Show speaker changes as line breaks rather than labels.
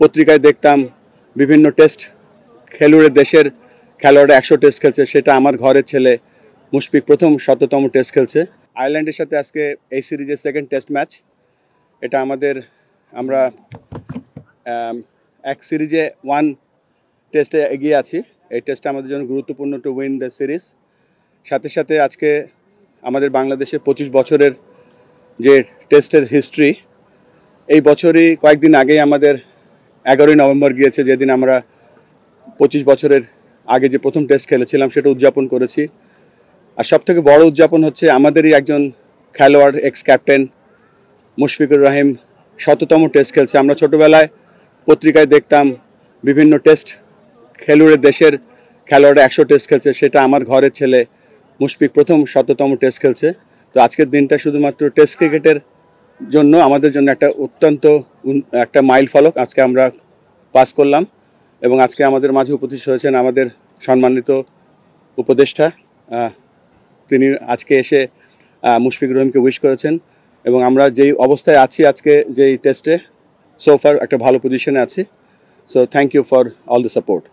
পত্রিকায় দেখতাম বিভিন্ন টেস্ট খেলুড়ে দেশের খেলোয়াড়রা 100 টেস্ট খেলছে, সেটা আমার ঘরের ছেলে মুশফিক প্রথম 100তম টেস্ট খেলছে। আয়ারল্যান্ডের সাথে আজকে এই সিরিজের সেকেন্ড টেস্ট ম্যাচ। এটা আমরা এক সিরিজে 1 টেস্টে এগিয়ে আছি। এই টেস্টটা আমাদের জন্য গুরুত্বপূর্ণ টু উইন দ্য সিরিজ। সাথে সাথে আজকে আমাদের বাংলাদেশে 25 বছরের যে টেস্টের হিস্ট্রি, এই বছরই কয়েকদিন আগেই আমাদের 11ই নভেম্বর গিয়েছে, যেদিন আমরা 25 বছরের আগে যে প্রথম টেস্ট খেলেছিলাম সেটা উদযাপন করেছি। আর সবথেকে বড় উদযাপন হচ্ছে আমাদেরই একজন খেলোয়াড়, x captain Mushfiqur Rahim 100তম test খেলছে। আমরা ছোটোবেলায় পত্রিকায় দেখতাম বিভিন্ন টেস্ট খেলুড়ে দেশের খেলোয়াড়রা 100 টেস্ট খেলছে, সেটা আমার ঘরের ছেলে মুশফিক প্রথম 100তম টেস্ট খেলছে। তো আজকের দিনটা শুধুমাত্র টেস্ট ক্রিকেটের জন্য আমাদের জন্য একটা অত্যন্ত একটা মাইল ফলক আজকে আমরা পাস করলাম। এবং আজকে আমাদের মাঝে উপস্থিত হয়েছেন আমাদের সম্মানিত উপদেষ্টা, তিনি আজকে এসে মুশফিকুর রহিমকে উইশ করেছেন। এবং আমরা যেই অবস্থায় আছি আজকে যেই টেস্টে সোফার একটা ভালো পজিশনে আছি। So thank you for all the support.